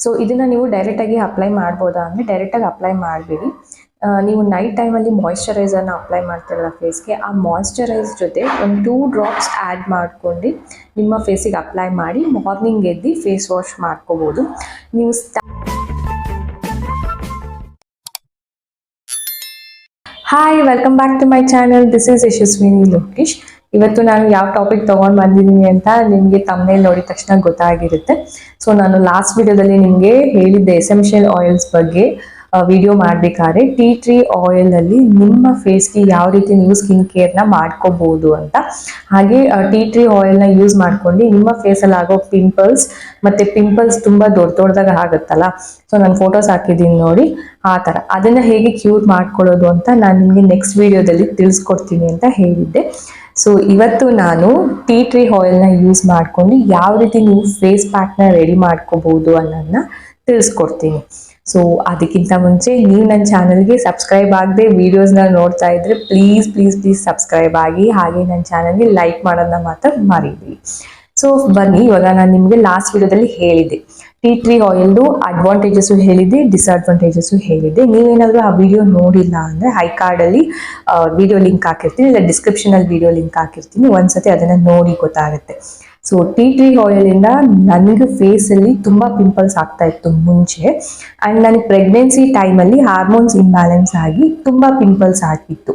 So ಇದನ್ನು ನೀವು ಡೈರೆಕ್ಟಾಗಿ ಅಪ್ಲೈ ಮಾಡ್ಬೋದಾ ಅಂದರೆ ಡೈರೆಕ್ಟಾಗಿ ಅಪ್ಲೈ ಮಾಡಬೇಡಿ. ನೀವು ನೈಟ್ ಟೈಮಲ್ಲಿ ಮಾಯ್ಶ್ಚರೈಸರ್ನ ಅಪ್ಲೈ ಮಾಡ್ತಿರಲ್ಲ ಫೇಸ್ಗೆ, ಆ ಮಾಯ್ಶ್ಚರೈಸ್ ಜೊತೆ ಒಂದು 2 ಡ್ರಾಪ್ಸ್ ಆ್ಯಡ್ ಮಾಡ್ಕೊಂಡು ನಿಮ್ಮ ಫೇಸಿಗೆ ಅಪ್ಲೈ ಮಾಡಿ ಮಾರ್ನಿಂಗ್ ಎದ್ದು ಫೇಸ್ ವಾಶ್ ಮಾಡ್ಕೋಬೋದು. ನೀವು hi, welcome back to my channel. This is Yashaswini Lokesh. ಇವತ್ತು ನಾನು ಯಾವ ಟಾಪಿಕ್ ತೊಗೊಂಡು ಬಂದಿದ್ದೀನಿ ಅಂತ ನಿಮಗೆ ತಮ್ಮನೇಲಿ ನೋಡಿದ ತಕ್ಷಣ ಗೊತ್ತಾಗಿರುತ್ತೆ. ಸೊ ನಾನು ಲಾಸ್ಟ್ ವಿಡಿಯೋದಲ್ಲಿ ನಿಮಗೆ ಹೇಳಿದ್ದೆ ಎಸೆನ್ಷಿಯಲ್ ಆಯಿಲ್ಸ್ ಬಗ್ಗೆ ವಿಡಿಯೋ ಮಾಡಬೇಕಾದ್ರೆ ಟೀ ಟ್ರೀ ಆಯಿಲಲ್ಲಿ ನಿಮ್ಮ ಫೇಸ್ಗೆ ಯಾವ ರೀತಿ ನೀವು ಸ್ಕಿನ್ ಕೇರ್ನ ಮಾಡ್ಕೋಬೋದು ಅಂತ. ಹಾಗೆ ಟೀ ಟ್ರೀ ಆಯಿಲ್ನ ಯೂಸ್ ಮಾಡ್ಕೊಂಡು ನಿಮ್ಮ ಫೇಸಲ್ಲಿ ಆಗೋ ಪಿಂಪಲ್ಸ್ ತುಂಬ ದೊಡ್ಡದಾಗಿ ಆಗುತ್ತಲ್ಲ, ಸೊ ನಾನು ಫೋಟೋಸ್ ಹಾಕಿದ್ದೀನಿ ನೋಡಿ, ಆ ಥರ ಅದನ್ನು ಹೇಗೆ ಕ್ಯೂರ್ ಮಾಡ್ಕೊಳ್ಳೋದು ಅಂತ ನಾನು ನಿಮಗೆ ನೆಕ್ಸ್ಟ್ ವಿಡಿಯೋದಲ್ಲಿ ತಿಳಿಸ್ಕೊಡ್ತೀನಿ ಅಂತ ಹೇಳಿದ್ದೆ. ಸೊ ಇವತ್ತು ನಾನು ಟೀ ಟ್ರೀ ಆಯಿಲ್ನ ಯೂಸ್ ಮಾಡ್ಕೊಂಡು ಯಾವ ರೀತಿ ನೀವು ಫೇಸ್ ಪ್ಯಾಕ್ನ ರೆಡಿ ಮಾಡ್ಕೋಬೋದು ಅನ್ನೋದನ್ನ ತಿಳಿಸ್ಕೊಡ್ತೀನಿ. ಸೊ ಅದಕ್ಕಿಂತ ಮುಂಚೆ ನೀವು ನನ್ನ ಚಾನಲ್ಗೆ ಸಬ್ಸ್ಕ್ರೈಬ್ ಆಗದೆ ವೀಡಿಯೋಸ್ನ ನೋಡ್ತಾ ಇದ್ರೆ ಪ್ಲೀಸ್ ಸಬ್ಸ್ಕ್ರೈಬ್ ಆಗಿ, ಹಾಗೆ ನನ್ನ ಚಾನಲ್ಗೆ ಲೈಕ್ ಮಾಡೋದನ್ನ ಮಾತ್ರ ಮರಿಬೇಡಿ. ಸೊ ಬನ್ನಿ, ಇವಾಗ ನಾನು ನಿಮಗೆ ಲಾಸ್ಟ್ ವಿಡಿಯೋದಲ್ಲಿ ಹೇಳಿದ್ದೆ ಟೀ ಟ್ರೀ ಆಯಿಲ್ದು ಅಡ್ವಾಂಟೇಜಸ್ಸು ಹೇಳಿದ್ದೆ, ಡಿಸ್ಅಡ್ವಾಂಟೇಜಸ್ಸು ಹೇಳಿದ್ದೆ. ನೀವೇನಾದರೂ ಆ ವಿಡಿಯೋ ನೋಡಿಲ್ಲ ಅಂದರೆ ಐ ಕಾರ್ಡಲ್ಲಿ ವಿಡಿಯೋ ಲಿಂಕ್ ಹಾಕಿರ್ತೀನಿ, ಇಲ್ಲ ಡಿಸ್ಕ್ರಿಪ್ಷನಲ್ಲಿ ವಿಡಿಯೋ ಲಿಂಕ್ ಹಾಕಿರ್ತೀನಿ, ಒಂದ್ಸತಿ ಅದನ್ನು ನೋಡಿ ಗೊತ್ತಾಗುತ್ತೆ. ಸೊ ಟೀ ಟ್ರೀ ಆಯಿಲಿಂದ ನನಗೆ ಫೇಸಲ್ಲಿ ತುಂಬ ಪಿಂಪಲ್ಸ್ ಆಗ್ತಾ ಇತ್ತು ಮುಂಚೆ. ಆ್ಯಂಡ್ ನನಗೆ ಪ್ರೆಗ್ನೆನ್ಸಿ ಟೈಮಲ್ಲಿ ಹಾರ್ಮೋನ್ಸ್ ಇಂಬ್ಯಾಲೆನ್ಸ್ ಆಗಿ ತುಂಬ ಪಿಂಪಲ್ಸ್ ಆಗಿತ್ತು.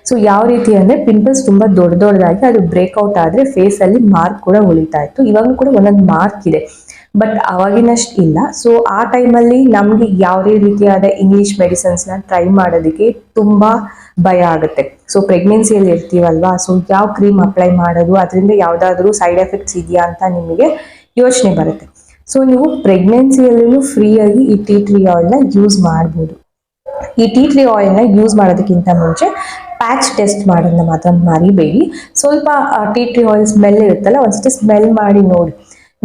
ಸೊ ಯಾವ ರೀತಿ ಅಂದರೆ ಪಿಂಪಲ್ಸ್ ತುಂಬ ದೊಡ್ಡದಾಗಿ ಅದು ಬ್ರೇಕ್ಔಟ್ ಆದರೆ ಫೇಸಲ್ಲಿ ಮಾರ್ಕ್ ಕೂಡ ಉಳಿತಾ ಇತ್ತು. ಇವಾಗಲೂ ಕೂಡ ಒಂದೊಂದು ಮಾರ್ಕ್ ಇದೆ, ಬಟ್ ಅವಾಗಿನಷ್ಟು ಇಲ್ಲ. ಸೊ ಆ ಟೈಮಲ್ಲಿ ನಮಗೆ ಯಾವುದೇ ರೀತಿಯಾದ ಇಂಗ್ಲೀಷ್ ಮೆಡಿಸಿನ್ಸ್ನ ಟ್ರೈ ಮಾಡೋದಕ್ಕೆ ತುಂಬ ಭಯ ಆಗುತ್ತೆ. ಸೊ ಪ್ರೆಗ್ನೆನ್ಸಿಯಲ್ಲಿ ಇರ್ತೀವಲ್ವಾ, ಸೊ ಯಾವ ಕ್ರೀಮ್ ಅಪ್ಲೈ ಮಾಡೋದು, ಅದರಿಂದ ಯಾವುದಾದ್ರೂ ಸೈಡ್ ಎಫೆಕ್ಟ್ಸ್ ಇದೆಯಾ ಅಂತ ನಿಮಗೆ ಯೋಚನೆ ಬರುತ್ತೆ. ಸೊ ನೀವು ಪ್ರೆಗ್ನೆನ್ಸಿಯಲ್ಲೂ ಫ್ರೀಯಾಗಿ ಈ ಟೀ ಟ್ರೀ ಆಯಿಲ್ನ ಯೂಸ್ ಮಾಡ್ಬೋದು. ಈ ಟೀ ಟ್ರೀ ಆಯಿಲ್ನ ಯೂಸ್ ಮಾಡೋದಕ್ಕಿಂತ ಮುಂಚೆ ಪ್ಯಾಚ್ ಟೆಸ್ಟ್ ಮಾಡೋದನ್ನ ಮಾತ್ರ ಮರಿಬೇಡಿ. ಸ್ವಲ್ಪ ಟೀ ಟ್ರೀ ಆಯಿಲ್ ಸ್ಮೆಲ್ ಇರುತ್ತಲ್ಲ, ಒಂದ್ಸತಿ ಸ್ಮೆಲ್ ಮಾಡಿ ನೋಡಿ.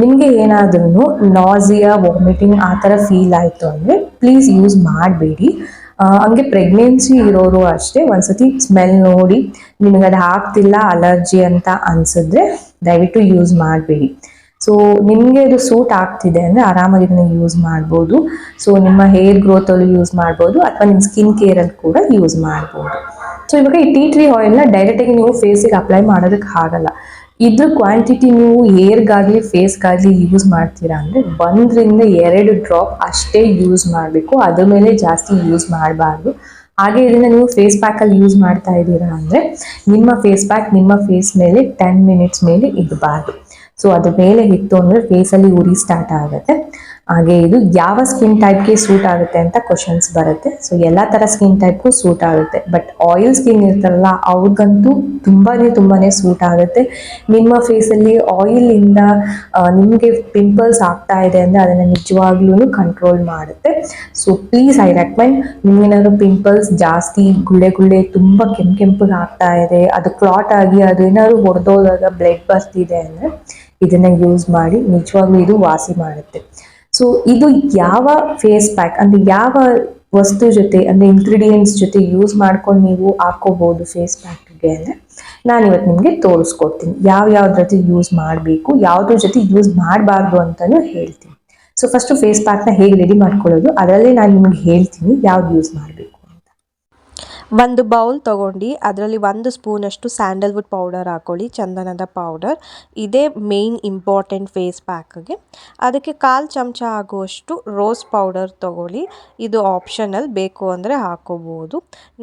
ನಿಮಗೆ ಏನಾದ್ರೂ ನಾಸಿಯಾ, ವಾಮಿಟಿಂಗ್ ಆ ಥರ ಫೀಲ್ ಆಯಿತು ಅಂದರೆ ಪ್ಲೀಸ್ ಯೂಸ್ ಮಾಡಬೇಡಿ. ಹಂಗೆ ಪ್ರೆಗ್ನೆನ್ಸಿ ಇರೋರು ಅಷ್ಟೇ ಒಂದ್ಸತಿ ಸ್ಮೆಲ್ ನೋಡಿ, ನಿಮಗೆ ಅದು ಆಗ್ತಿಲ್ಲ, ಅಲರ್ಜಿ ಅಂತ ಅನಿಸಿದ್ರೆ ದಯವಿಟ್ಟು ಯೂಸ್ ಮಾಡಬೇಡಿ. ಸೊ ನಿಮಗೆ ಅದು ಸೂಟ್ ಆಗ್ತಿದೆ ಅಂದರೆ ಆರಾಮಾಗಿ ಇದನ್ನು ಯೂಸ್ ಮಾಡ್ಬೋದು. ಸೊ ನಿಮ್ಮ ಹೇರ್ ಗ್ರೋತಲ್ಲೂ ಯೂಸ್ ಮಾಡ್ಬೋದು, ಅಥವಾ ನಿಮ್ಮ ಸ್ಕಿನ್ ಕೇರಲ್ಲಿ ಕೂಡ ಯೂಸ್ ಮಾಡ್ಬೋದು. ಸೊ ಇವಾಗ ಈ ಟೀ ಟ್ರೀ ಆಯಿಲ್ನ ಡೈರೆಕ್ಟಾಗಿ ನೀವು ಫೇಸಿಗೆ ಅಪ್ಲೈ ಮಾಡೋದಕ್ಕೆ ಆಗಲ್ಲ. ಇದ್ರ ಕ್ವಾಂಟಿಟಿ ನೀವು ಹೇರ್ಗಾಗಲಿ ಫೇಸ್ಗಾಗಲಿ ಯೂಸ್ ಮಾಡ್ತೀರಾ ಅಂದರೆ 1-2 ಡ್ರಾಪ್ ಅಷ್ಟೇ ಯೂಸ್ ಮಾಡಬೇಕು, ಅದ್ರ ಮೇಲೆ ಜಾಸ್ತಿ ಯೂಸ್ ಮಾಡಬಾರ್ದು. ಹಾಗೆ ಇದನ್ನು ನೀವು ಫೇಸ್ ಪ್ಯಾಕಲ್ಲಿ ಯೂಸ್ ಮಾಡ್ತಾ ಇದ್ದೀರಾ ಅಂದರೆ ನಿಮ್ಮ ಫೇಸ್ ಪ್ಯಾಕ್ ನಿಮ್ಮ ಫೇಸ್ ಮೇಲೆ 10 ಮಿನಿಟ್ಸ್ ಮೇಲೆ ಇರಬಾರ್ದು. ಸೊ ಅದ್ರ ಮೇಲೆ ಇತ್ತು ಅಂದರೆ ಫೇಸಲ್ಲಿ ಉರಿ ಸ್ಟಾರ್ಟ್ ಆಗುತ್ತೆ. ಹಾಗೆ ಇದು ಯಾವ ಸ್ಕಿನ್ ಟೈಪ್ಗೆ ಸೂಟ್ ಆಗುತ್ತೆ ಅಂತ ಕ್ವಶನ್ಸ್ ಬರುತ್ತೆ. ಸೊ ಎಲ್ಲ ಥರ ಸ್ಕಿನ್ ಟೈಪ್ಗೂ ಸೂಟ್ ಆಗುತ್ತೆ, ಬಟ್ ಆಯಿಲ್ ಸ್ಕಿನ್ ಇರ್ತಾರಲ್ಲ ಅವ್ರಿಗಂತೂ ತುಂಬಾ ಸೂಟ್ ಆಗುತ್ತೆ. ನಿಮ್ಮ ಫೇಸಲ್ಲಿ ಆಯಿಲಿಂದ ನಿಮಗೆ ಪಿಂಪಲ್ಸ್ ಆಗ್ತಾ ಇದೆ ಅಂದರೆ ಅದನ್ನು ನಿಜವಾಗ್ಲೂ ಕಂಟ್ರೋಲ್ ಮಾಡುತ್ತೆ. ಸೊ ಪ್ಲೀಸ್ ಐ ರೆಕಮೆಂಡ್, ನಿಮಗೇನಾದ್ರು ಪಿಂಪಲ್ಸ್ ಜಾಸ್ತಿ ಗುಳ್ಳೆ ತುಂಬ ಕೆಂಪಗೆ ಆಗ್ತಾ ಇದೆ, ಅದು ಕ್ಲಾಟ್ ಆಗಿ ಅದು ಏನಾದ್ರು ಹೊಡೆದೋದಾಗ ಬ್ಲಡ್ ಬರ್ತಿದೆ ಅಂದರೆ ಇದನ್ನು ಯೂಸ್ ಮಾಡಿ, ನಿಜವಾಗ್ಲೂ ಇದು ವಾಸಿ ಮಾಡುತ್ತೆ. ಸೊ ಇದು ಯಾವ ಫೇಸ್ ಪ್ಯಾಕ್ ಅಂದರೆ ಯಾವ ವಸ್ತು ಜೊತೆ ಅಂದರೆ ಇಂಗ್ರೀಡಿಯೆಂಟ್ಸ್ ಜೊತೆ ಯೂಸ್ ಮಾಡ್ಕೊಂಡು ನೀವು ಹಾಕೋಬೋದು ಫೇಸ್ ಪ್ಯಾಕ್ಗೆ ಅಂದರೆ ನಾನಿವತ್ತು ನಿಮಗೆ ತೋರಿಸ್ಕೊಡ್ತೀನಿ. ಯಾವ್ದ್ರ ಜೊತೆ ಯೂಸ್ ಮಾಡಬೇಕು, ಯಾವುದ್ರ ಜೊತೆ ಯೂಸ್ ಮಾಡಬಾರ್ದು ಅಂತಲೂ ಹೇಳ್ತೀನಿ. ಸೊ ಫಸ್ಟು ಫೇಸ್ ಪ್ಯಾಕ್ನ ಹೇಗೆ ರೆಡಿ ಮಾಡ್ಕೊಳ್ಳೋದು ಅದರಲ್ಲೇ ನಾನು ನಿಮಗೆ ಹೇಳ್ತೀನಿ ಯಾವ್ದು ಯೂಸ್ ಮಾಡಬೇಕು. ಒಂದು ಬೌಲ್ ತೊಗೊಂಡು ಅದರಲ್ಲಿ 1 ಸ್ಪೂನಷ್ಟು ಸ್ಯಾಂಡಲ್ವುಡ್ ಪೌಡರ್ ಹಾಕ್ಕೊಳ್ಳಿ, ಚಂದನದ ಪೌಡರ್. ಇದೇ ಮೇಯ್ನ್ ಇಂಪಾರ್ಟೆಂಟ್ ಫೇಸ್ ಪ್ಯಾಕ್ಗೆ. ಅದಕ್ಕೆ 1/4 ಚಮಚ ಆಗುವಷ್ಟು ರೋಸ್ ಪೌಡರ್ ತೊಗೊಳ್ಳಿ, ಇದು ಆಪ್ಷನಲ್, ಬೇಕು ಅಂದರೆ ಹಾಕೋಬೋದು.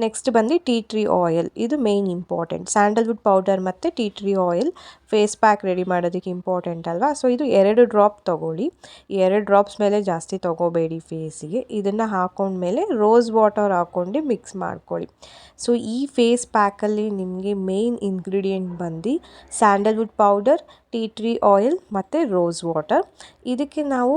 ನೆಕ್ಸ್ಟ್ ಬಂದು ಟೀ ಟ್ರೀ ಆಯಿಲ್, ಇದು ಮೇಯ್ನ್ ಇಂಪಾರ್ಟೆಂಟ್. ಸ್ಯಾಂಡಲ್ವುಡ್ ಪೌಡರ್ ಮತ್ತು tea tree oil face pack ready ಮಾಡೋದಕ್ಕೆ ಇಂಪಾರ್ಟೆಂಟ್ ಅಲ್ವಾ. ಸೊ ಇದು 2 ಡ್ರಾಪ್ ತೊಗೊಳ್ಳಿ, 2 ಡ್ರಾಪ್ಸ್ ಮೇಲೆ ಜಾಸ್ತಿ ತೊಗೋಬೇಡಿ ಫೇಸಿಗೆ. ಇದನ್ನು ಹಾಕೊಂಡ್ಮೇಲೆ ರೋಸ್ ವಾಟರ್ ಹಾಕ್ಕೊಂಡು ಮಿಕ್ಸ್ ಮಾಡ್ಕೊಳ್ಳಿ. ಸೊ ಈ ಫೇಸ್ ಪ್ಯಾಕಲ್ಲಿ ನಿಮಗೆ ಮೇಯ್ನ್ ಇಂಗ್ರೀಡಿಯೆಂಟ್ ಬಂದು Sandalwood powder, tea tree oil ಮತ್ತು ರೋಸ್ ವಾಟರ್. ಇದಕ್ಕೆ ನಾವು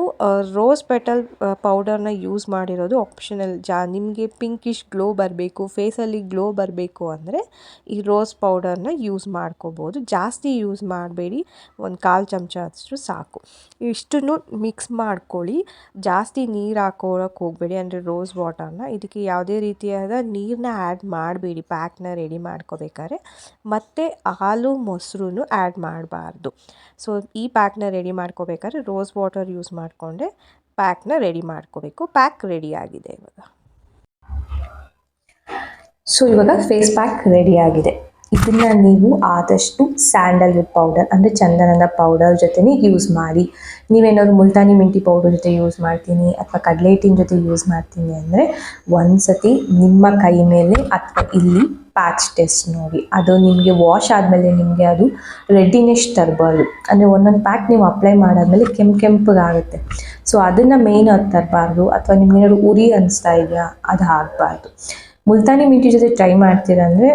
ರೋಸ್ ಪೆಟಲ್ ಪೌಡರ್ನ ಯೂಸ್ ಮಾಡಿರೋದು ಆಪ್ಷನಲ್. ನಿಮಗೆ ಪಿಂಕಿಶ್ ಗ್ಲೋ ಬರಬೇಕು, ಫೇಸಲ್ಲಿ ಗ್ಲೋ ಬರಬೇಕು ಅಂದರೆ ಈ ರೋಸ್ ಪೌಡರ್ನ ಯೂಸ್ ಮಾಡ್ಕೋಬೋದು. ಜಾಸ್ತಿ ಯೂಸ್ ಮಾಡಬೇಡಿ, 1/4 ಚಮಚ ಅಷ್ಟು ಸಾಕು. ಇಷ್ಟನ್ನು ಮಿಕ್ಸ್ ಮಾಡ್ಕೊಳ್ಳಿ. ಜಾಸ್ತಿ ನೀರು ಹಾಕೋಳಕ್ಕೆ ಹೋಗಬೇಡಿ, ಅಂದರೆ ರೋಸ್ ವಾಟರ್ನ. ಇದಕ್ಕೆ ಯಾವುದೇ ರೀತಿಯಾದ ನೀರನ್ನ ಆ್ಯಡ್ ಮಾಡಬೇಡಿ ಪ್ಯಾಕ್ನ ರೆಡಿ ಮಾಡ್ಕೋಬೇಕಾದ್ರೆ. ಮತ್ತು ಹಾಲು ಮೊಸರು ಆ್ಯಡ್ ಮಾಡಬಾರ್ದು. ಸೊ ಈ ಪ್ಯಾಕ್ನ ರೆಡಿ ಮಾಡ್ಕೋಬೇಕಾದ್ರೆ ರೋಸ್ ವಾಟರ್ ಯೂಸ್ ಮಾಡಿಕೊಂಡ್ರೆ ಪ್ಯಾಕ್ನ ರೆಡಿ ಮಾಡ್ಕೋಬೇಕು. ಪ್ಯಾಕ್ ರೆಡಿ ಆಗಿದೆ ಇವಾಗ. ಸೊ ಇವಾಗ ಫೇಸ್ ಪ್ಯಾಕ್ ರೆಡಿ ಆಗಿದೆ. ಇದನ್ನ ನೀವು ಆದಷ್ಟು ಸ್ಯಾಂಡಲ್ವುಡ್ ಪೌಡರ್ ಅಂದರೆ ಚಂದನದ ಪೌಡರ್ ಜೊತೆನೇ ಯೂಸ್ ಮಾಡಿ. ನೀವೇನಾದ್ರು ಮುಲ್ತಾನಿ ಮಿಂಟಿ ಪೌಡರ್ ಜೊತೆ ಯೂಸ್ ಮಾಡ್ತೀನಿ ಅಥವಾ ಕಡಲೆ ಹಿಟ್ಟಿನ ಜೊತೆ ಯೂಸ್ ಮಾಡ್ತೀನಿ ಅಂದರೆ ಒಂದ್ಸತಿ ನಿಮ್ಮ ಕೈ ಮೇಲೆ ಅಥವಾ ಇಲ್ಲಿ ಪ್ಯಾಚ್ ಟೆಸ್ಟ್ ನೋಡಿ. ಅದು ನಿಮಗೆ ವಾಶ್ ಆದಮೇಲೆ ನಿಮಗೆ ಅದು ರೆಡ್ಡಿನೆಶ್ ತರಬಾರ್ದು. ಅಂದರೆ ಒಂದೊಂದು ಪ್ಯಾಕ್ ನೀವು ಅಪ್ಲೈ ಮಾಡಾದ್ಮೇಲೆ ಕೆಂಪಗಾಗುತ್ತೆ. ಸೊ ಅದನ್ನು ಮೇಯ್ನ್ ಅದು ತರಬಾರ್ದು. ಅಥವಾ ನಿಮ್ಗೇನಾದ್ರು ಉರಿ ಅನಿಸ್ತಾ ಇದೆಯಾ, ಅದು ಆಗಬಾರ್ದು. ಮುಲ್ತಾನಿ ಮಿಂಟಿ ಜೊತೆ ಟ್ರೈ ಮಾಡ್ತೀರಾ ಅಂದರೆ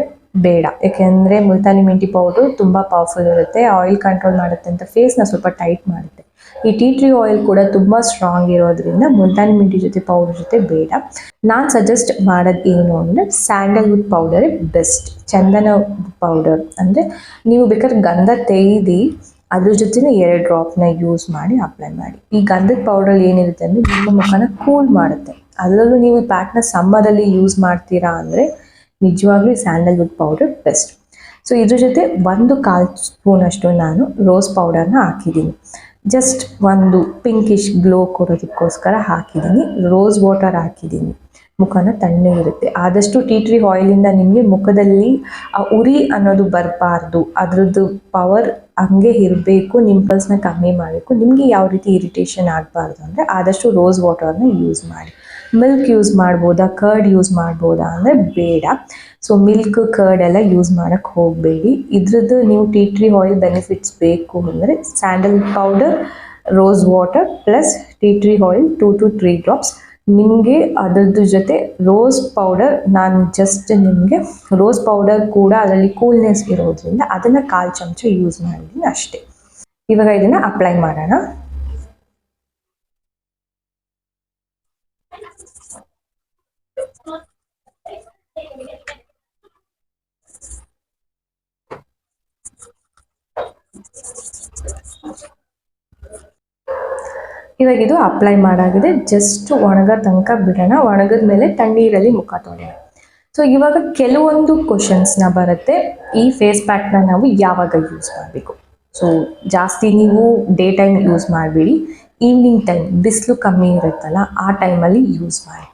ಬೇಡ. ಯಾಕೆಂದರೆ ಮುಲ್ತಾನಿ ಮಿಂಟಿ ಪೌಡ್ರು ತುಂಬ ಪವರ್ಫುಲ್ ಇರುತ್ತೆ, ಆಯಿಲ್ ಕಂಟ್ರೋಲ್ ಮಾಡುತ್ತೆ ಅಂತ ಫೇಸ್ನ ಸ್ವಲ್ಪ ಟೈಟ್ ಮಾಡುತ್ತೆ. ಈ ಟೀ ಟ್ರೀ ಆಯಿಲ್ ಕೂಡ ತುಂಬ ಸ್ಟ್ರಾಂಗ್ ಇರೋದ್ರಿಂದ ಮುಲ್ತಾನಿ ಮಿಂಟಿ ಜೊತೆ ಪೌಡರ್ ಜೊತೆ ಬೇಡ. ನಾನು ಸಜೆಸ್ಟ್ ಮಾಡೋದು ಏನು ಅಂದರೆ ಸ್ಯಾಂಡಲ್ವುಡ್ ಪೌಡರೇ ಬೆಸ್ಟ್. ಚಂದನ ಪೌಡರ್ ಅಂದರೆ ನೀವು ಬೇಕಾದ್ರೆ ಗಂಧ ತೆಗೆದು ಅದ್ರ ಜೊತೆನೇ 2 ಡ್ರಾಪ್ನ ಯೂಸ್ ಮಾಡಿ ಅಪ್ಲೈ ಮಾಡಿ. ಈ ಗಂಧದ ಪೌಡರ್ ಏನಿರುತ್ತೆ ಅಂದರೆ ನಿಮ್ಮ ಮುಖನ ಕೂಲ್ ಮಾಡುತ್ತೆ. ಅದರಲ್ಲೂ ನೀವು ಈ ಪ್ಯಾಕ್ನ ಸಮ್ಮರಲ್ಲಿ ಯೂಸ್ ಮಾಡ್ತೀರಾ ಅಂದರೆ ನಿಜವಾಗ್ಲೂ ಸ್ಯಾಂಡಲ್ವುಡ್ ಪೌಡರ್ ಬೆಸ್ಟ್. ಸೊ ಇದ್ರ ಜೊತೆ 1/4 ಸ್ಪೂನಷ್ಟು ನಾನು ರೋಸ್ ಪೌಡರ್ನ ಹಾಕಿದ್ದೀನಿ. ಜಸ್ಟ್ ಒಂದು ಪಿಂಕಿಶ್ ಗ್ಲೋ ಕೊಡೋದಕ್ಕೋಸ್ಕರ ಹಾಕಿದ್ದೀನಿ. ರೋಸ್ ವಾಟರ್ ಹಾಕಿದ್ದೀನಿ. ಮುಖನ ತಣ್ಣಗಿರುತ್ತೆ. ಆದಷ್ಟು ಟೀ ಟ್ರೀ ಆಯಿಲಿಂದ ನಿಮಗೆ ಮುಖದಲ್ಲಿ ಆ ಉರಿ ಅನ್ನೋದು ಬರಬಾರ್ದು. ಅದರದ್ದು ಪವರ್ ಹಂಗೆ ಇರಬೇಕು. ನಿಂಪಲ್ಸ್ನ ಕಮ್ಮಿ ಮಾಡಬೇಕು. ನಿಮಗೆ ಯಾವ ರೀತಿ ಇರಿಟೇಷನ್ ಆಗಬಾರ್ದು ಅಂದರೆ ಆದಷ್ಟು ರೋಸ್ ವಾಟರ್ನ ಯೂಸ್ ಮಾಡಿ. ಮಿಲ್ಕ್ ಯೂಸ್ ಮಾಡ್ಬೋದಾ, ಕರ್ಡ್ ಯೂಸ್ ಮಾಡ್ಬೋದಾ ಅಂದರೆ ಬೇಡ. ಸೊ ಮಿಲ್ಕ್ ಕರ್ಡ್ ಎಲ್ಲ ಯೂಸ್ ಮಾಡೋಕ್ಕೆ ಹೋಗಬೇಡಿ. ಇದ್ರದ್ದು ನೀವು ಟೀ ಟ್ರೀ ಆಯಿಲ್ ಬೆನಿಫಿಟ್ಸ್ ಬೇಕು ಅಂದರೆ sandal powder, rose water plus tea tree oil 2 to 3 drops. ನಿಮಗೆ ಅದರದ್ದು ಜೊತೆ ರೋಸ್ ಪೌಡರ್, ನಾನು ಜಸ್ಟ್ ನಿಮಗೆ ರೋಸ್ ಪೌಡರ್ ಕೂಡ ಅದರಲ್ಲಿ ಕೂಲ್ನೆಸ್ ಇರೋದ್ರಿಂದ ಅದನ್ನು 1/4 ಚಮಚ ಯೂಸ್ ಮಾಡಿದ್ದೀನಿ ಅಷ್ಟೇ. ಇವಾಗ ಇದನ್ನು ಅಪ್ಲೈ ಮಾಡೋಣ. ಇವಾಗ ಇದು ಅಪ್ಲೈ ಮಾಡಾಗಿದೆ. ಜಸ್ಟ್ ಒಣಗೋ ತನಕ ಬಿಡೋಣ. ಒಣಗಿದ ಮೇಲೆ ತಣ್ಣೀರಲ್ಲಿ ಮುಖ ತೊಳೆಯೋಣ. ಸೊ ಇವಾಗ ಕೆಲವೊಂದು ಕ್ವಶನ್ಸ್ನ ಬರುತ್ತೆ. ಈ ಫೇಸ್ ಪ್ಯಾಕ್ನ ನಾವು ಯಾವಾಗ ಯೂಸ್ ಮಾಡಬೇಕು? ಸೊ ಜಾಸ್ತಿ ನೀವು ಡೇ ಟೈಮ್ ಯೂಸ್ ಮಾಡಬೇಡಿ. ಈವ್ನಿಂಗ್ ಟೈಮ್ ಬಿಸಿಲು ಕಮ್ಮಿ ಇರುತ್ತಲ್ಲ ಆ ಟೈಮಲ್ಲಿ ಯೂಸ್ ಮಾಡಿ.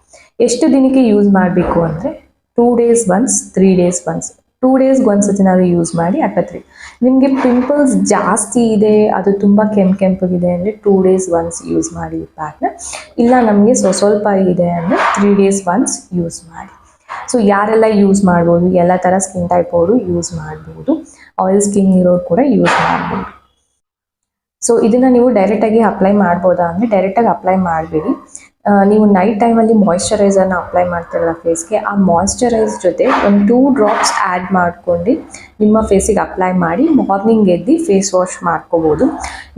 ಎಷ್ಟು ದಿನಕ್ಕೆ ಯೂಸ್ ಮಾಡಬೇಕು ಅಂದರೆ 2 days once, 3 days once. 2 daysಗೆ ಒಂದ್ಸತಿ ನಾವು ಯೂಸ್ ಮಾಡಿ. ಅಥವಾ 3 ನಿಮಗೆ ಪಿಂಪಲ್ಸ್ ಜಾಸ್ತಿ ಇದೆ, ಅದು ತುಂಬ ಕೆಂಪಗಿದೆ ಅಂದರೆ 2 days once ಯೂಸ್ ಮಾಡಿ ಈ ಪ್ಯಾಕ್ನ. ಇಲ್ಲ ನಮಗೆ ಸ್ವಲ್ಪ ಇದೆ ಅಂದರೆ 3 days once ಯೂಸ್ ಮಾಡಿ. ಸೊ ಯಾರೆಲ್ಲ ಯೂಸ್ ಮಾಡ್ಬೋದು? ಎಲ್ಲ ಥರ ಸ್ಕಿನ್ ಟೈಪ್ ಅವರು ಯೂಸ್ ಮಾಡ್ಬೋದು. ಆಯಿಲ್ ಸ್ಕಿನ್ ಇರೋರು ಕೂಡ ಯೂಸ್ ಮಾಡ್ಬೋದು. ಸೊ ಇದನ್ನು ನೀವು ಡೈರೆಕ್ಟಾಗಿ ಅಪ್ಲೈ ಮಾಡ್ಬೋದಾ ಅಂದರೆ ಡೈರೆಕ್ಟಾಗಿ ಅಪ್ಲೈ ಮಾಡಬೇಡಿ. ನೀವು ನೈಟ್ ಟೈಮಲ್ಲಿ ಮಾಯ್ಶ್ಚರೈಸರ್ನ ಅಪ್ಲೈ ಮಾಡ್ತಿರಲ್ಲ ಫೇಸ್ಗೆ, ಆ ಮಾಯ್ಶ್ಚರೈಸ್ ಜೊತೆ ಒಂದು 2 drops ಆ್ಯಡ್ ಮಾಡ್ಕೊಂಡು ನಿಮ್ಮ ಫೇಸಿಗೆ ಅಪ್ಲೈ ಮಾಡಿ ಮಾರ್ನಿಂಗ್ ಎದ್ದು ಫೇಸ್ ವಾಶ್ ಮಾಡ್ಕೋಬೋದು.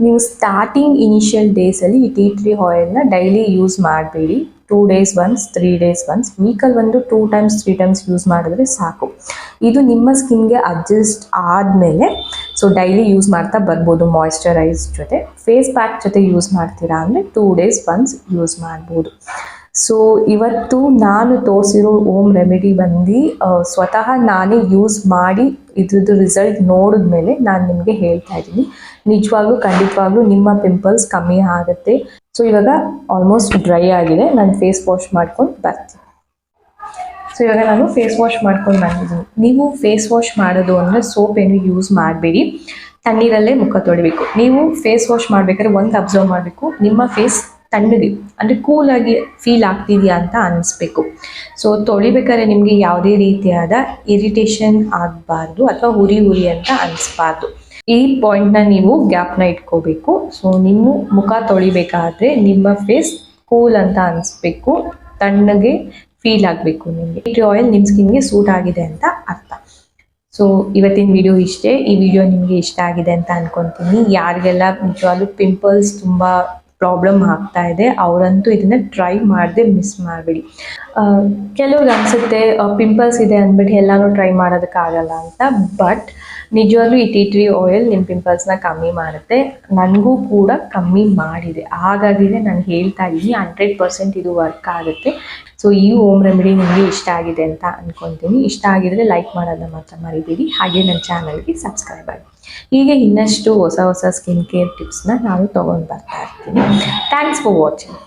ನೀವು ಸ್ಟಾರ್ಟಿಂಗ್ ಇನಿಷಿಯಲ್ ಡೇಸಲ್ಲಿ ಈ ಟೀ ಟ್ರೀ ಆಯಿಲ್ನ ಡೈಲಿ ಯೂಸ್ ಮಾಡಬೇಡಿ. 2 days once, 3 days once. ವೀಕಲ್ಲಿ ಒಂದು 2 times 3 times ಯೂಸ್ ಮಾಡಿದ್ರೆ ಸಾಕು. ಇದು ನಿಮ್ಮ ಸ್ಕಿನ್ಗೆ ಅಡ್ಜಸ್ಟ್ ಆದಮೇಲೆ ಸೊ ಡೈಲಿ ಯೂಸ್ ಮಾಡ್ತಾ ಬರ್ಬೋದು. ಮಾಯ್ಶ್ಚರೈಸ್ ಜೊತೆ ಫೇಸ್ ಪ್ಯಾಕ್ ಜೊತೆ ಯೂಸ್ ಮಾಡ್ತೀರಾ ಅಂದರೆ 2 days once ಯೂಸ್ ಮಾಡ್ಬೋದು. ಸೊ ಇವತ್ತು ನಾನು ತೋರಿಸಿರೋ ಓಮ್ ರೆಮಿಡಿ ಬಂದು ಸ್ವತಃ ನಾನೇ ಯೂಸ್ ಮಾಡಿ ಇದ್ರದ್ದು ರಿಸಲ್ಟ್ ನೋಡಿದ್ಮೇಲೆ ನಾನು ನಿಮಗೆ ಹೇಳ್ತಾ ಇದ್ದೀನಿ. ನಿಜವಾಗ್ಲೂ ಖಂಡಿತವಾಗ್ಲೂ ನಿಮ್ಮ ಪಿಂಪಲ್ಸ್ ಕಮ್ಮಿ ಆಗುತ್ತೆ. ಸೊ ಇವಾಗ ಆಲ್ಮೋಸ್ಟ್ ಡ್ರೈ ಆಗಿದೆ. ನಾನು ಫೇಸ್ ವಾಶ್ ಮಾಡ್ಕೊಂಡು ಬರ್ತೀನಿ. ಸೊ ಇವಾಗ ನಾನು ಫೇಸ್ ವಾಶ್ ಮಾಡ್ಕೊಂಡು ಬಂದಿದ್ದೀನಿ. ನೀವು ಫೇಸ್ ವಾಶ್ ಮಾಡೋದು ಅಂದರೆ ಸೋಪ್ ಏನು ಯೂಸ್ ಮಾಡಬೇಡಿ. ತಣ್ಣೀರಲ್ಲೇ ಮುಖ ತೊಳಿಬೇಕು. ನೀವು ಫೇಸ್ ವಾಶ್ ಮಾಡಬೇಕಾದ್ರೆ ಒಂದು ಅಬ್ಸರ್ವ್ ಮಾಡಬೇಕು, ನಿಮ್ಮ ಫೇಸ್ ತಣ್ಣಗೆ ಅಂದರೆ ಕೂಲಾಗಿ ಫೀಲ್ ಆಗ್ತಿದೆಯಾ ಅಂತ ಅನಿಸ್ಬೇಕು. ಸೊ ತೊಳಿಬೇಕಾದ್ರೆ ನಿಮಗೆ ಯಾವುದೇ ರೀತಿಯಾದ ಇರಿಟೇಷನ್ ಆಗಬಾರ್ದು ಅಥವಾ ಉರಿ ಅಂತ ಅನಿಸ್ಬಾರ್ದು. ಈ ಪಾಯಿಂಟ್ನ ನೀವು ಗ್ಯಾಪ್ನ ಇಟ್ಕೋಬೇಕು. ಸೊ ನಿಮ್ಮ ಮುಖ ತೊಳಿಬೇಕಾದ್ರೆ ನಿಮ್ಮ ಫೇಸ್ ಕೂಲ್ ಅಂತ ಅನಿಸ್ಬೇಕು, ತಣ್ಣಗೆ ಫೀಲ್ ಆಗಬೇಕು. ನಿಮಗೆ ಟೀ ಆಯಿಲ್ ನಿಮ್ಮ ಸ್ಕಿನ್ಗೆ ಸೂಟ್ ಆಗಿದೆ ಅಂತ ಅರ್ಥ. ಸೊ ಇವತ್ತಿನ ವಿಡಿಯೋ ಇಷ್ಟೇ. ಈ ವಿಡಿಯೋ ನಿಮಗೆ ಇಷ್ಟ ಆಗಿದೆ ಅಂತ ಅನ್ಕೊತೀನಿ. ಯಾರಿಗೆಲ್ಲ ನಿಜವಾಗ್ಲೂ ಪಿಂಪಲ್ಸ್ ತುಂಬ ಪ್ರಾಬ್ಲಮ್ ಆಗ್ತಾ ಇದೆ ಅವರಂತೂ ಇದನ್ನು ಟ್ರೈ ಮಾಡದೆ ಮಿಸ್ ಮಾಡಬೇಡಿ. ಕೆಲವ್ರಿಗೆ ಅನಿಸುತ್ತೆ ಪಿಂಪಲ್ಸ್ ಇದೆ ಅಂದ್ಬಿಟ್ಟು ಎಲ್ಲನೂ ಟ್ರೈ ಮಾಡೋದಕ್ಕಾಗಲ್ಲ ಅಂತ. ಬಟ್ ನಿಜವಾಗ್ಲೂ ಈ ಟೀ ಟ್ರೀ ಆಯಿಲ್ ನಿಮ್ಮ ಪಿಂಪಲ್ಸ್ನ ಕಮ್ಮಿ ಮಾಡುತ್ತೆ. ನನಗೂ ಕೂಡ ಕಮ್ಮಿ ಮಾಡಿದೆ. ಹಾಗಾಗಿನೇ ನಾನು ಹೇಳ್ತಾ ಇದ್ದೀನಿ 100% ಇದು ವರ್ಕ್ ಆಗುತ್ತೆ. ಸೊ ಈ ಹೋಮ್ ರೆಮಿಡಿ ನಿಮಗೆ ಇಷ್ಟ ಆಗಿದೆ ಅಂತ ಅಂದ್ಕೊತೀನಿ. ಇಷ್ಟ ಆಗಿದ್ರೆ ಲೈಕ್ ಮಾಡೋದನ್ನ ಮಾತ್ರ ಮರಿಬೇಡಿ. ಹಾಗೆ ನನ್ನ ಚಾನಲ್ಗೆ ಸಬ್ಸ್ಕ್ರೈಬ್ ಆಗಿ. ಹೀಗೆ ಇನ್ನಷ್ಟು ಹೊಸ ಸ್ಕಿನ್ ಕೇರ್ ಟಿಪ್ಸ್ನ ನಾನು ತೊಗೊಂಡು ಬರ್ತಾ ಇರ್ತೀನಿ. Thanks for watching.